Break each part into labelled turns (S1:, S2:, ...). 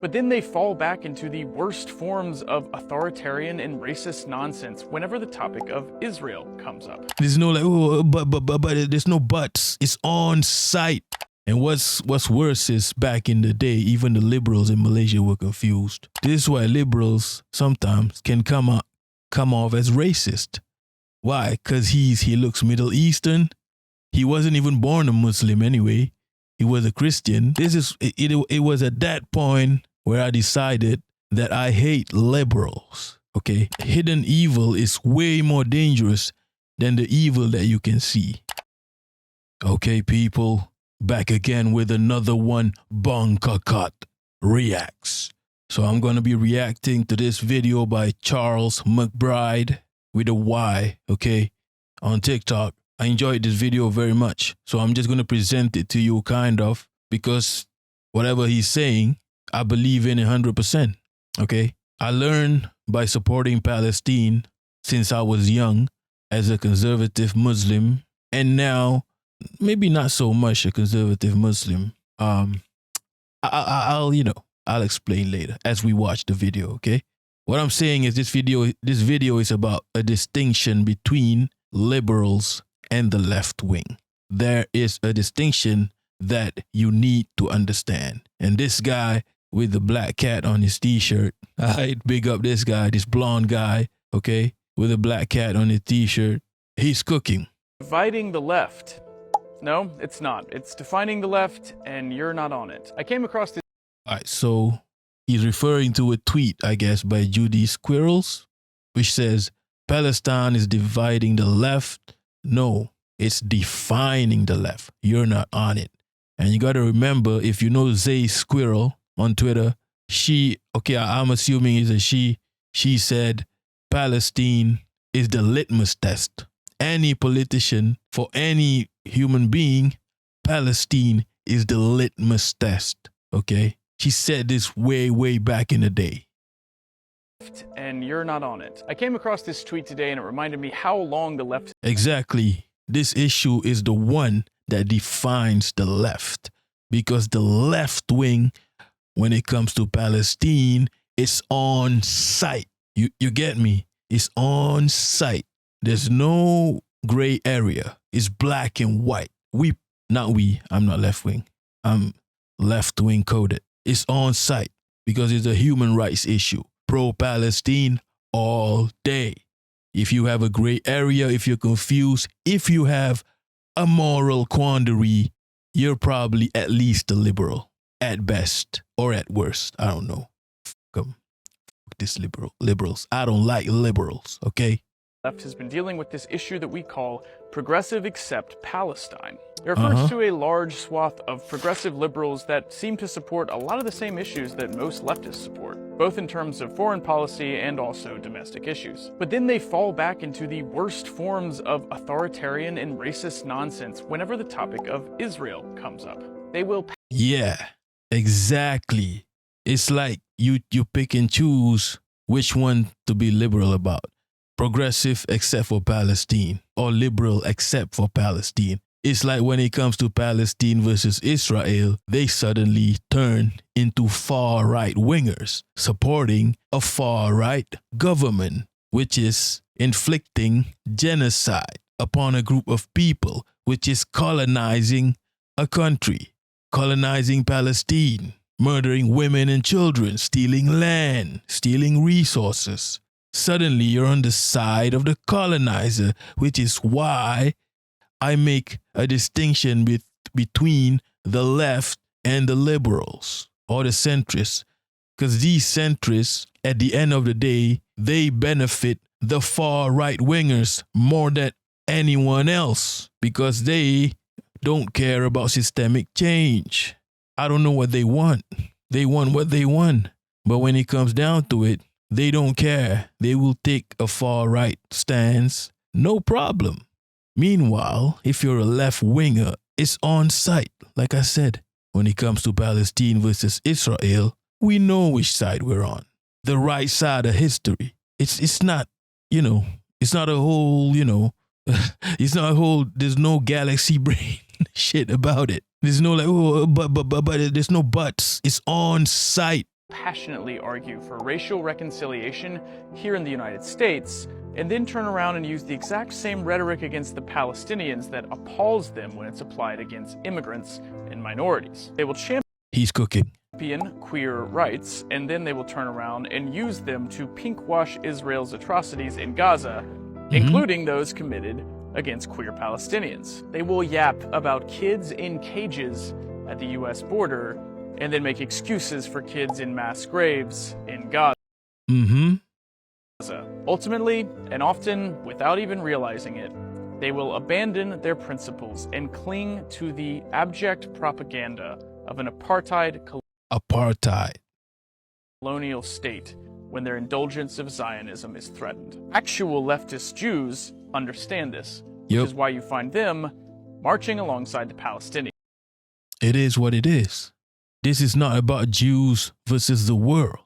S1: But then they fall back into the worst forms of authoritarian and racist nonsense whenever the topic of Israel comes up.
S2: There's no like, oh, but there's no buts. It's on site. And what's worse is back in the day, even the liberals in Malaysia were confused. This is why liberals sometimes can come off as racist. Why? Because he looks Middle Eastern. He wasn't even born a Muslim anyway. He was a Christian. It was at that point where I decided that I hate liberals. Okay, hidden evil is way more dangerous than the evil that you can see. Okay, people, back again with another one. Bonkakat reacts. So I'm gonna be reacting to this video by Charles McBride with a Y. Okay, on TikTok. I enjoyed this video very much. So I'm just going to present it to you kind of because whatever he's saying, I believe in 100%. Okay. I learned by supporting Palestine since I was young as a conservative Muslim. And now maybe not so much a conservative Muslim. I'll explain later as we watch the video. Okay. What I'm saying is this video is about a distinction between liberals and the left wing. There is a distinction that you need to understand. And this guy with the black cat on his t-shirt, I'd big up this guy, this blonde guy, okay, with a black cat on his t-shirt. He's cooking.
S1: Dividing the left. No, it's not. It's defining the left and you're not on it. I came across this.
S2: All right, so he's referring to a tweet, I guess, by Judy Squirrels, which says, Palestine is dividing the left. No, it's defining the left. You're not on it. And you got to remember, if you know Zay Squirrel on Twitter, I'm assuming it's a she said Palestine is the litmus test. Any politician, for any human being, Palestine is the litmus test. Okay? She said this way, way back in the day.
S1: And you're not on it. I came across this tweet today and it reminded me how long the left.
S2: Exactly. This issue is the one that defines the left, because the left wing, when it comes to Palestine, it's on site. You get me? It's on site. There's no gray area. It's black and white. I'm not left wing. I'm left wing coded. It's on site because it's a human rights issue. Pro-Palestine all day. If you have a gray area, if you're confused, if you have a moral quandary, you're probably at least a liberal, at best, or at worst. I don't know. Fuck this liberals. I don't like liberals, okay?
S1: Left has been dealing with this issue that we call progressive accept Palestine. It refers to a large swath of progressive liberals that seem to support a lot of the same issues that most leftists support, both in terms of foreign policy and also domestic issues. But then they fall back into the worst forms of authoritarian and racist nonsense whenever the topic of Israel comes up. They will.
S2: Yeah, exactly. It's like you pick and choose which one to be liberal about. Progressive except for Palestine, or liberal except for Palestine. It's like when it comes to Palestine versus Israel, they suddenly turn into far-right wingers, supporting a far-right government, which is inflicting genocide upon a group of people, which is colonizing a country, colonizing Palestine, murdering women and children, stealing land, stealing resources. Suddenly you're on the side of the colonizer, which is why I make a distinction between the left and the liberals or the centrists. Because these centrists, at the end of the day, they benefit the far right wingers more than anyone else because they don't care about systemic change. I don't know what they want. They want what they want. But when it comes down to it, they don't care. They will take a far-right stance. No problem. Meanwhile, if you're a left-winger, it's on site. Like I said, when it comes to Palestine versus Israel, we know which side we're on. The right side of history. It's not, it's not a whole, it's not a whole, there's no galaxy brain shit about it. There's no like, but there's no buts. It's on site.
S1: passionately argue for racial reconciliation here in the United States, and then turn around and use the exact same rhetoric against the Palestinians that appalls them when it's applied against immigrants and minorities. They will
S2: He's cooking.
S1: champion queer rights, and then they will turn around and use them to pinkwash Israel's atrocities in Gaza, including those committed against queer Palestinians. They will yap about kids in cages at the US border, and then make excuses for kids in mass graves in Gaza. Ultimately, and often without even realizing it, they will abandon their principles and cling to the abject propaganda of an apartheid colonial state when their indulgence of Zionism is threatened. Actual leftist Jews understand this, which is why you find them marching alongside the Palestinians.
S2: It is what it is. This is not about Jews versus the world.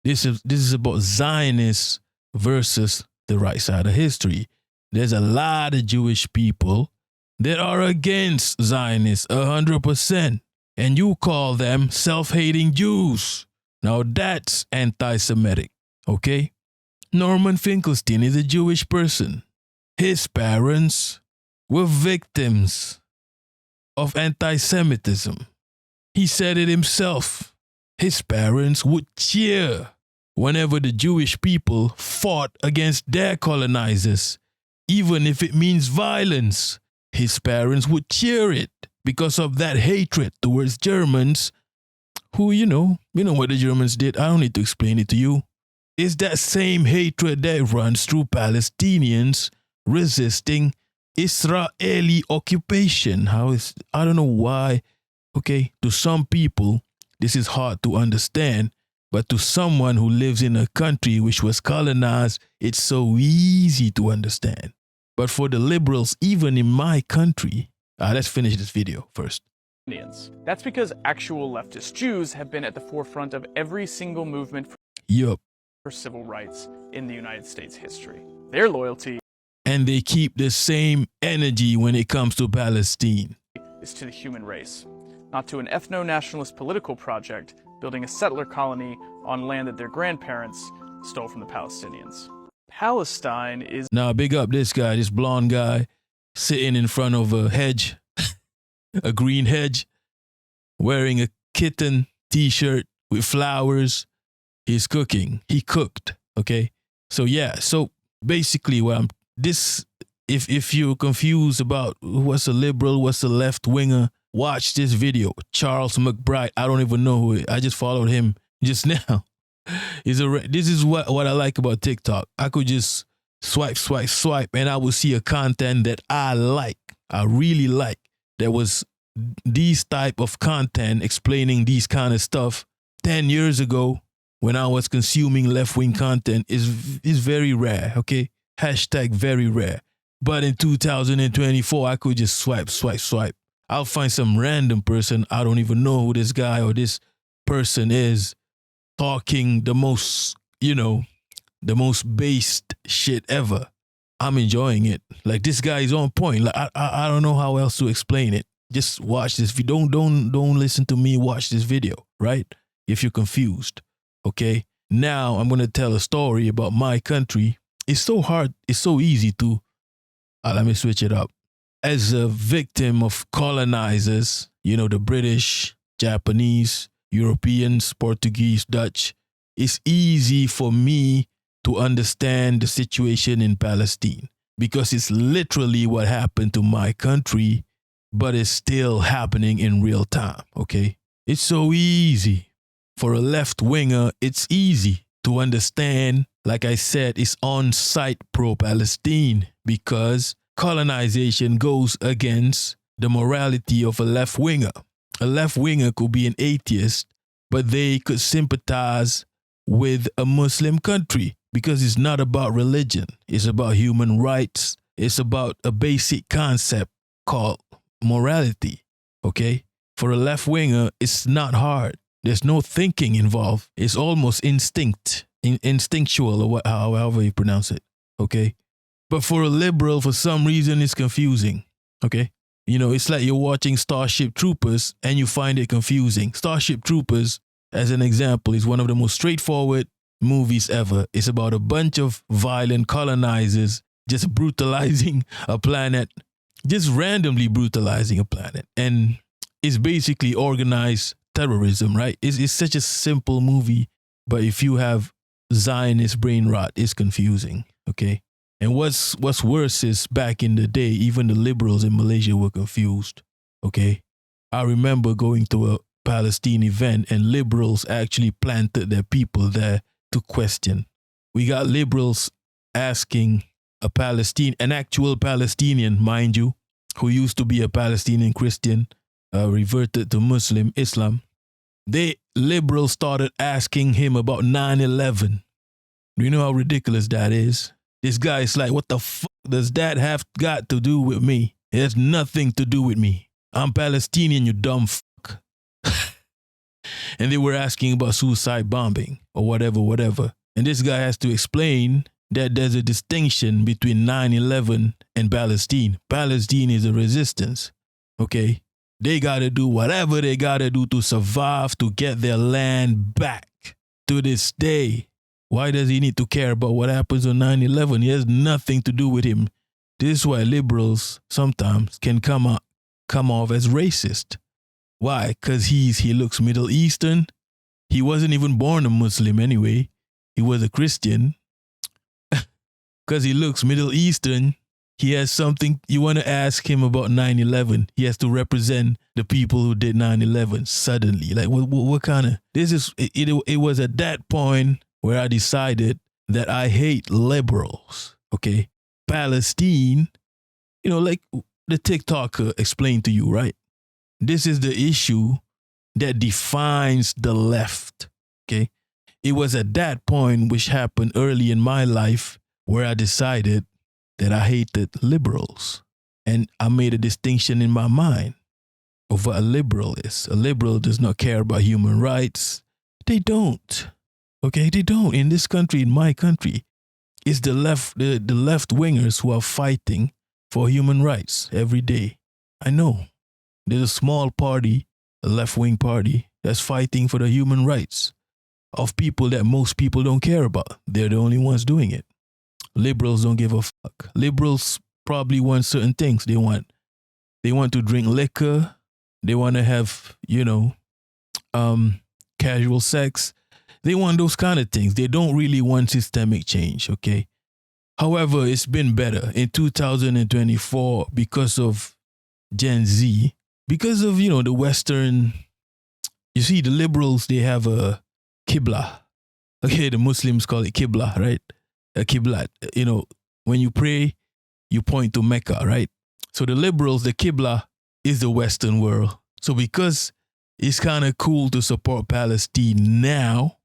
S2: This is about Zionists versus the right side of history. There's a lot of Jewish people that are against Zionists 100%, and you call them self-hating Jews. Now that's anti-Semitic, okay? Norman Finkelstein is a Jewish person. His parents were victims of anti-Semitism. He said it himself. His parents would cheer whenever the Jewish people fought against their colonizers, even if it means violence. His parents would cheer it because of that hatred towards Germans who, you know what the Germans did. I don't need to explain it to you. It's that same hatred that runs through Palestinians resisting Israeli occupation. I don't know why. Okay, to some people, this is hard to understand, but to someone who lives in a country which was colonized, it's so easy to understand. But for the liberals, even in my country, let's finish this video first.
S1: That's because actual leftist Jews have been at the forefront of every single movement for civil rights in the United States history. Their loyalty,
S2: and they keep the same energy when it comes to Palestine,
S1: is to the human race, not to an ethno-nationalist political project building a settler colony on land that their grandparents stole from the Palestinians. Palestine is...
S2: Now, big up this guy, this blonde guy, sitting in front of a hedge, a green hedge, wearing a kitten t-shirt with flowers. He's cooking. He cooked, okay? So, yeah, so basically if you're confused about what's a liberal, what's a left-winger, watch this video. Charles McBride, I don't even know who I just followed him just now. This is what I like about TikTok. I could just swipe, and I will see a content that I like. I really like. There was these type of content explaining these kind of stuff 10 years ago when I was consuming left-wing content is very rare, okay? Hashtag very rare. But in 2024, I could just swipe. I'll find some random person, I don't even know who this guy or this person is, talking the most, the most based shit ever. I'm enjoying it. Like, this guy is on point. Like, I don't know how else to explain it. Just watch this video. Don't listen to me. Watch this video, right? If you're confused, okay? Now I'm going to tell a story about my country. It's so hard. It's so easy to, let me switch it up. As a victim of colonizers, the British, Japanese, Europeans, Portuguese, Dutch, it's easy for me to understand the situation in Palestine because it's literally what happened to my country, but it's still happening in real time, okay? It's so easy. For a left-winger, it's easy to understand. Like I said, it's on-site pro-Palestine because colonization goes against the morality of a left-winger. A left-winger could be an atheist, but they could sympathize with a Muslim country because it's not about religion. It's about human rights. It's about a basic concept called morality, okay? For a left-winger, it's not hard. There's no thinking involved. It's almost instinctual, or however you pronounce it, okay? But for a liberal, for some reason, it's confusing, okay? It's like you're watching Starship Troopers and you find it confusing. Starship Troopers as an example, is one of the most straightforward movies ever. It's about a bunch of violent colonizers just brutalizing a planet, just randomly brutalizing a planet. And it's basically organized terrorism, right? It's such a simple movie, but if you have Zionist brain rot, it's confusing, okay? And what's worse is back in the day, even the liberals in Malaysia were confused, okay? I remember going to a Palestine event and liberals actually planted their people there to question. We got liberals asking an actual Palestinian, mind you, who used to be a Palestinian Christian, reverted to Muslim Islam. Liberals started asking him about 9/11. Do you know how ridiculous that is? This guy is like, what the fuck does that have got to do with me? It has nothing to do with me. I'm Palestinian, you dumb fuck. And they were asking about suicide bombing or whatever. And this guy has to explain that there's a distinction between 9/11 and Palestine. Palestine is a resistance, okay? They got to do whatever they got to do to survive, to get their land back. To this day, why does he need to care about what happens on 9/11? It has nothing to do with him. This is why liberals sometimes can come off as racist. Why? Because he looks Middle Eastern. He wasn't even born a Muslim anyway. He was a Christian. Because he looks Middle Eastern, he has something, you want to ask him about 9/11. He has to represent the people who did 9/11 suddenly. Like, what kind of, it was at that point where I decided that I hate liberals, okay? Palestine, like the TikToker explained to you, right? This is the issue that defines the left, okay? It was at that point, which happened early in my life, where I decided that I hated liberals. And I made a distinction in my mind of what a liberal is. A liberal does not care about human rights. They don't. Okay, they don't. In this country, in my country, it's the left wingers who are fighting for human rights every day. I know. There's a small party, a left-wing party, that's fighting for the human rights of people that most people don't care about. They're the only ones doing it. Liberals don't give a fuck. Liberals probably want certain things. They want to drink liquor. They want to have, casual sex. They want those kind of things. They don't really want systemic change, okay? However, it's been better in 2024 because of Gen Z, because of, the Western, you see, the liberals, they have a Qibla. Okay, the Muslims call it Qibla, right? A Qibla. When you pray, you point to Mecca, right? So the liberals, the Qibla is the Western world. So because it's kind of cool to support Palestine now,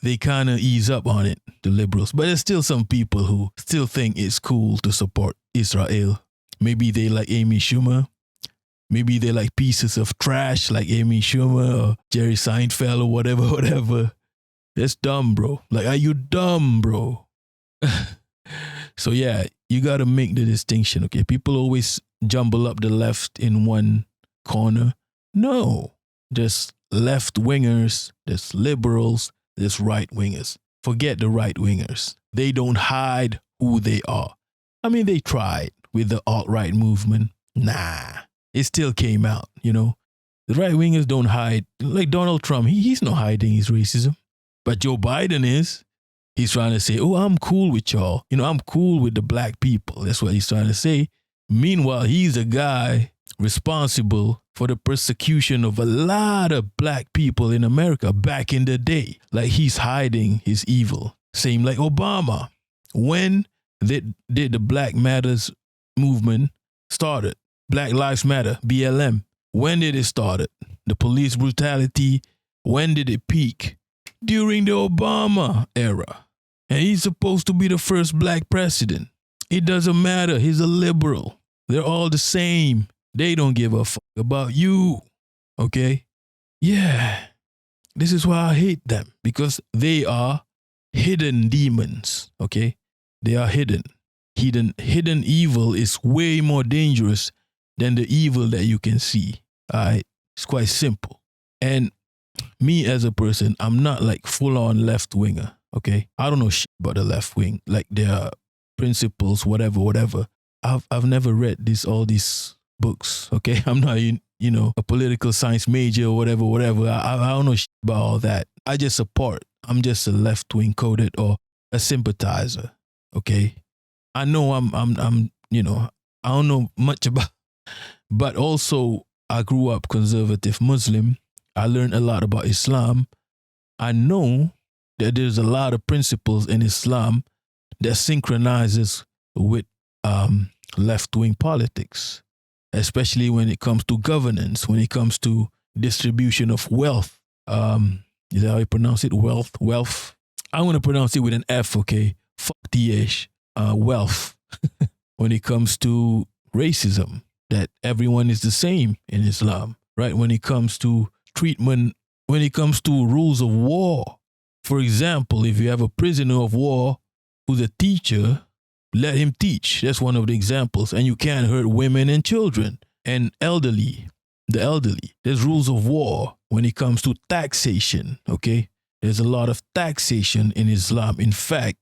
S2: they kind of ease up on it, the liberals. But there's still some people who still think it's cool to support Israel. Maybe they like Amy Schumer. Maybe they like pieces of trash like Amy Schumer or Jerry Seinfeld or whatever. That's dumb, bro. Like, are you dumb, bro? So yeah, you got to make the distinction, okay? People always jumble up the left in one corner. No, there's left wingers, there's liberals, there's right wingers. Forget the right wingers. They don't hide who they are. I mean, they tried with the alt-right movement. Nah, it still came out, The right wingers don't hide. Like Donald Trump, he's not hiding his racism. But Joe Biden is. He's trying to say, oh, I'm cool with y'all. I'm cool with the black people. That's what he's trying to say. Meanwhile, he's a guy responsible for the persecution of a lot of black people in America back in the day. Like, he's hiding his evil. Same like Obama. When did the Black Matters movement started? Black Lives Matter, BLM. When did it start? The police brutality, when did it peak? During the Obama era. And he's supposed to be the first black president. It doesn't matter. He's a liberal. They're all the same. They don't give a fuck about you. Okay? Yeah. This is why I hate them. Because they are hidden demons. Okay? They are hidden. Hidden evil is way more dangerous than the evil that you can see. All right? It's quite simple. And me as a person, I'm not like full on left winger. Okay, I don't know shit about the left wing, like their principles, whatever. I've never read all these books. Okay, I'm not a political science major or whatever. I don't know shit about all that. I just support. I'm just a left wing coded or a sympathizer. Okay, I know I'm I don't know much about, but also I grew up conservative Muslim. I learned a lot about Islam. I know that there's a lot of principles in Islam that synchronizes with left-wing politics, especially when it comes to governance, when it comes to distribution of wealth. Is that how you pronounce it? Wealth. I'm going to pronounce it with an F, okay? Fuck the wealth. When it comes to racism, that everyone is the same in Islam, right? When it comes to treatment, when it comes to rules of war. For example, if you have a prisoner of war who's a teacher, let him teach. That's one of the examples. And you can't hurt women and children and the elderly. There's rules of war when it comes to taxation, okay? There's a lot of taxation in Islam. In fact,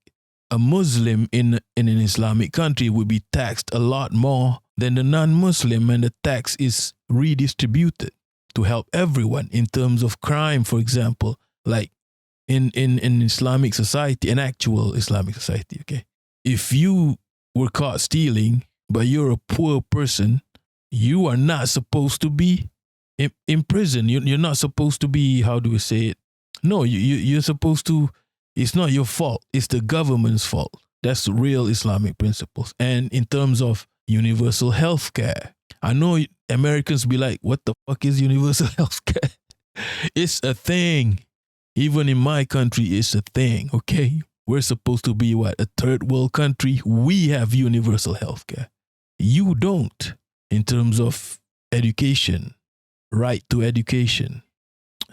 S2: a Muslim in an Islamic country would be taxed a lot more than the non-Muslim, and the tax is redistributed to help everyone in terms of crime, for example, like in Islamic society, an actual Islamic society, okay? If you were caught stealing, but you're a poor person, you are not supposed to be in prison. You're not supposed to be, how do we say it? No, you're supposed to, it's not your fault. It's the government's fault. That's the real Islamic principles. And in terms of universal health care, I know Americans be like, what the fuck is universal health care? It's a thing. Even in my country, it's a thing, okay? We're supposed to be what? A third world country. We have universal health care. You don't, in terms of education, right to education.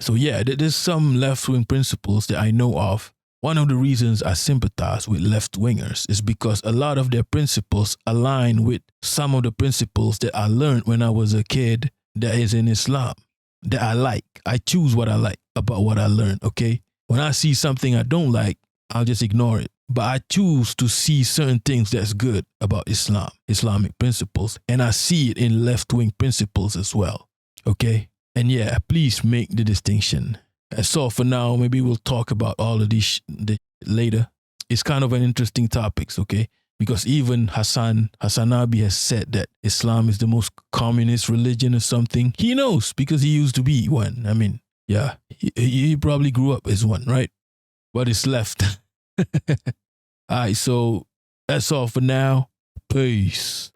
S2: So yeah, there's some left-wing principles that I know of. One of the reasons I sympathize with left-wingers is because a lot of their principles align with some of the principles that I learned when I was a kid that is in Islam, that I like. I choose what I like about what I learned, okay? When I see something I don't like, I'll just ignore it. But I choose to see certain things that's good about Islam, Islamic principles, and I see it in left-wing principles as well, okay? And yeah, please make the distinction. So for now, maybe we'll talk about all of this later. It's kind of an interesting topic, okay? Because even Hassan Abi has said that Islam is the most communist religion or something. He knows because he used to be one. I mean, yeah, he probably grew up as one, right? But it's left. All right, so that's all for now. Peace.